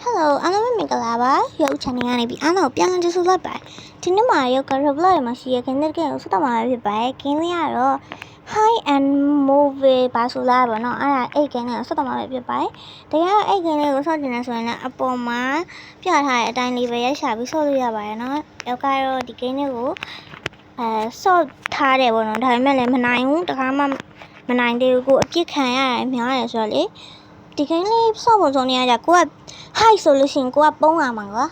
Hello အားလုံးပဲမင်္ဂလာပါရုပ် channel ကနေပြီးအားလုံးပြန်လည်ကြိုဆိုလိုက်ပါတယ်ဒီနေ့မှာရုပ်က Roblox မှာရှိတဲ့ game တွေကိုဆက်တော့မှာဖြစ်ပါတယ် game လေးကတော့ High and Movie ပါဆိုလာပါတော့အဲ့ဒါအဲ့ game လေးကိုဆက်တော့မှာဖြစ်ပါတယ်တကယ်တော့အဲ့ game လေးကိုဆော့တင်နေဆိုရင်လည်းအပေါ်မှာပြထားတဲ့အတိုင်းလေးပဲရိုက်ရှာပြီးဆော့လို့ရပါတယ်နော်ရုပ်ကတော့ဒီ game လေးကိုဆော့ထားတယ်ပေါ့နော်ဒါပေမဲ့လည်းမနိုင်ဘူးတခါမှမနိုင်သေးဘူးကိုအပြစ်ခံရတယ်များတယ်ဆိုတော့လေဒီကိန်းလေးဆော့ပုံစုံနေရကြကိုက high ဆိုလို့ရှိရင်ကိုကပုံးရမှာကွာ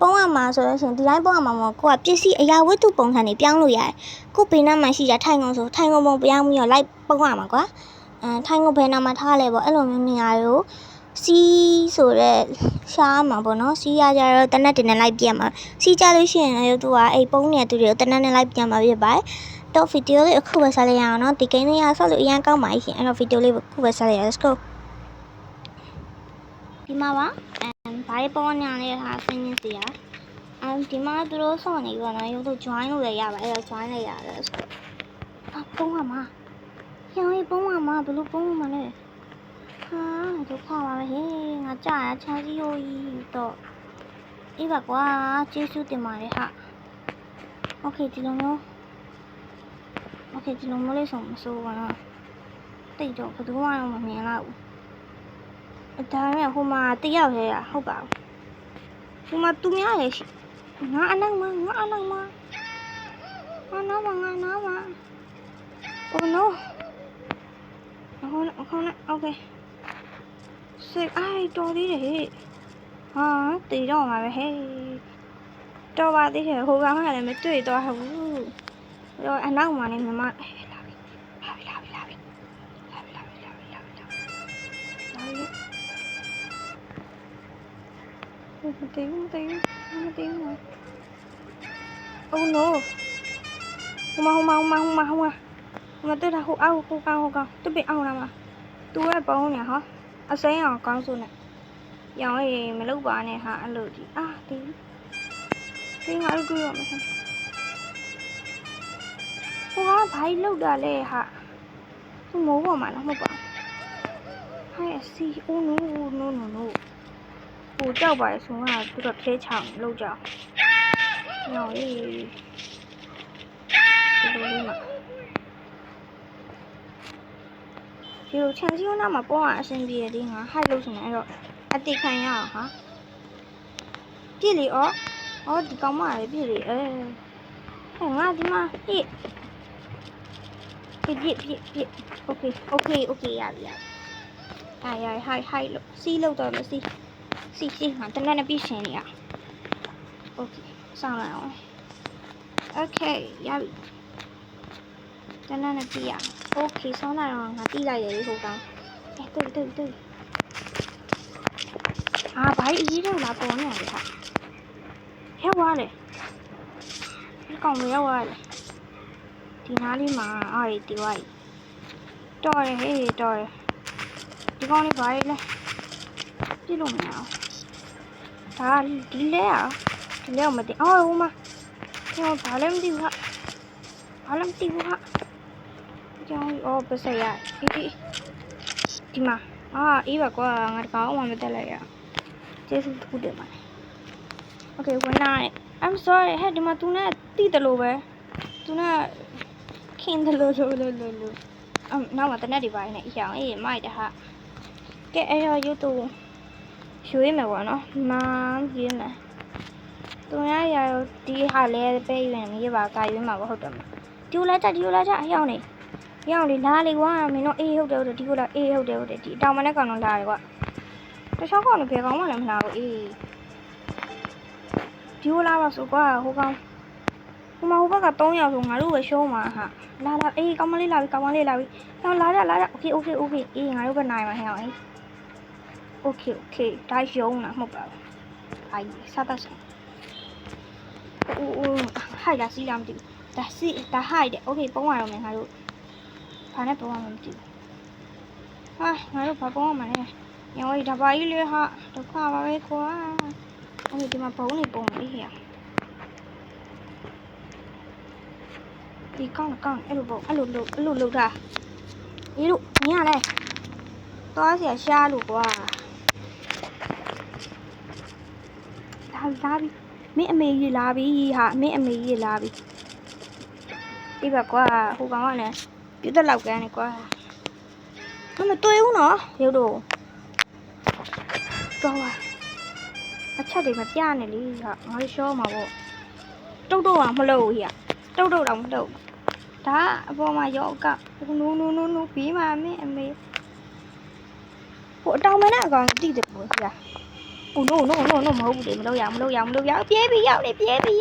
ပုံးရမှာဆိုလို့ရှိရင်ဒီတိုင်းပုံးရမှာမဟုတ်ကိုကပစ္စည်းအရာဝတ္ထုပုံစံတွေပြောင်းလို့ရတယ်ကိုဘေးနားမှာရှိကြထိုင်ကုန်ဆိုထိုင်ကုန်ပုံပြောင်းပြီးတော့လိုက်ပုံးရမှာကွာထိုင်ကုန်ဘယ်နားမှာထားလဲပေါ့အဲ့လိုမျိုးနေရာကိုစီးဆိုတော့ရှားမှာပေါ့နော်စီးရကြတော့တနက်တင်နဲ့လိုက်ပြတ်မှာစီးကြလို့ရှိရင်လည်းသူကအဲ့ပုံးနေတဲ့သူတွေကိုတနက်နဲ့လိုက်ပြတ်မှာဖြစ်ပါတယ်တော့ဗီဒီယိုလေးအခုပဲဆက်လိုက်ရအောင်နော်ဒီကိန်းလေးကဆော့လို့အရင်ကောင်းပါရှင်အဲ့တော့ဗီဒီယိုလေးအခုပဲဆက်လိုက်ရ let's go ဒီမှာပါဘာတွေပေါ်နေလဲဟာဆင်းနေစီရဒီမှာသူတို့ဆော့နေပြီနော်ရုပ်တို့ join လို့လည်းရပါအဲ့တော့ join လိုက်ရတယ်ဆိုပုံးပါမှာရောင်းရေးပုံးပါမှာဘလို့ပုံးမှာလဲဟာဒုက္ခပါပဲဟေးငါကြာရချမ်းစီရိုးကြီးတော့အေးပါကွာကျေးဇူးတင်ပါတယ်ဟာโอเคဒီလိုမျိုးလေးဆိုမစိုးပါတော့တိတ်တော့ဘယ်သူမှတော့မမြင်တော့ဘူးဒါနဲ့ဟိုမှာတယောက်ရဲရဟုတ်ပါဘူးဟိုမှာသူများရဲရှိငါအနောက်မှာငါနားမှာโอ้no အခုနဲ့โอเคစိတ်အိုက်တော်သေးတယ်ဟဲ့ဟာတေတော့မှာပဲဟဲ့တော်ပါသေးတယ်ဟိုကောင်ကလည်းမတွေ့တော့ဘူးတော့အနောက်မှာနေမမလာပြီမသိဘူး Oh no ဟိုမှာတွေ့တာဟိုအောက်ဟိုကောင်သူပြအောင်လာမှာသူရဲ့ပုံးနေဟာအစိမ်းအောင်ကောင်းစုနဲ့ရောင်ရေးမလုပ်ပါနဲ့ဟာအဲ့လိုဒီဒီငါတို့တွေ့ရမယ်ဟိုကဘာလို့တာလဲဟာသူမိုးပေါ်မှာလားမဟုတ်ပါဟဲ့စီ Oh no ဟိုကြောက်ပါလေဆိုတော့သူတော့ထဲချောင်းလောက်ကြရောင်ရေးဒီလိုလေးမှာဒီလိုချန်စီယိုနာမှာပုံရအဆင်ပြေတယ်ဒီငါဟိုက်လို့ဆိုနေအဲ့တော့အတိခံရအောင်ဟာပြည့်လေအော်ဒီကောင်မလေးပြည့်လေဟဲ့ငါဒီမှာပြည့်โอเคရပြီဟိုက်လို့စီးလို့တော့မစီးငါတနက်နဲ့ပြည့်ရှင်နေရโอเคစောင်းလိုက်အောင်โอเคရပြီတနက်နဲ့ပြည့်ရโอเคစောင်းလိုက်အောင်ငါတီးလိုက်တယ်ဒီဟိုကောင်တွေ့ဘာအရေးတော့လာပေါ်နေရလဲဟာရောက်သွားတယ်ဒီကောင်မရောက်သွားတယ်ဒီနားလေးမှာအားရတီးသွားပြီတော်ရဟေးတော်ရဒီကောင်လေးဘာလဲပြည့်လို့မရအောင်ဒါဒီလဲမသိအော်ဟိုမှာဘာလဲမသိဘူးဟာကြောင်းအော်ပစရဒီမှာအေးပါကွာငါတကောင်မှမတက်လိုက်ရကျေးဇူးတူတယ်မှာโอเคဝင်လာတယ် I'm sorry ဟဲ့ဒီမှာသူနဲ့တိတယ်လို့ပဲသူနဲ့ခင်တယ်လို့နောက်မှာတနက်ဒီပိုင်းနဲ့အရောင်အေးမိုက်တယ်ဟာကဲအဲ့ရောရုပ်တူရွေးမယ်ပေါ့နော်မာရွေးမယ်သူရဒီဟာလဲပဲရွေးနေရပါကရွေးမှာပေါ့ဟုတ်တယ်မဒီလာကြအရောက်နေလာလေကွာမင်းတို့အေးဟုတ်တယ်ဒီကိုလာအေးဟုတ်တယ်ဒီအတောင်မနဲ့ကောင်တော့လာတယ်ကွာတခြားကောင်လည်းဘယ်ကောင်မှလည်းမလာဘူးအေးဒီကိုလာပါဆိုကွာဟိုကောင်ဟိုဘက်က3ယောက်ဆိုငါတို့ပဲရှုံးမှာဟာလာအေးကောင်မလေးလာပြီတော့လာကြโอเคအေးငါတို့ပဲနိုင်မှာဟဲ့အောင်အေးโอเคဒါရုံးတာမဟုတ်ပါဘူးအိုင်စားတတ်ဆိုင်ဟိုက်လာစီးလာမသိဘူးဒါဟိုက်တယ်โอเคပုံးရအောင်မယ်ငါတို့ဘာနဲ့ပုံးရမှာမသိဘူးဟာငါတို့ဘာပုံးရမှာလဲညောဒါပါကြီးလေဟာဒုက္ခပါပဲကွာโอเคဒီမှာပုံးနေပုံးလေးဟဲ့ဒီကောင်းအဲ့လိုပုံးအဲ့လိုလုပ်တာအေးလို့ညရလဲသွားเสียရှားလို့ကွာ လာပြီမင်းအမေကြီးလာပြီဟာမင်းအမေကြီးလာပြီဒီဘကွာဟိုကောင်ကလည်းပြတ်တက်လောက်ကန်းနေကွာမတွေ့ဘူးနော်ရုပ်တော့တော့အချက်တွေမပြနဲ့လေဟာငါရှောမှာပေါ့တုတ်တော့မလို့ဟိတုတ်တော့မလို့ဒါအပေါ်မှာရောကနိုးပြီးမှမင်းအမေဟိုအတောင်မနဲ့အကောင်တိတယ်ပေါ့ဟိဟိုနိုးမဟုတ်ဘူးလေမလို့ရပြေးပြီးရောက်နေပြေးပြီး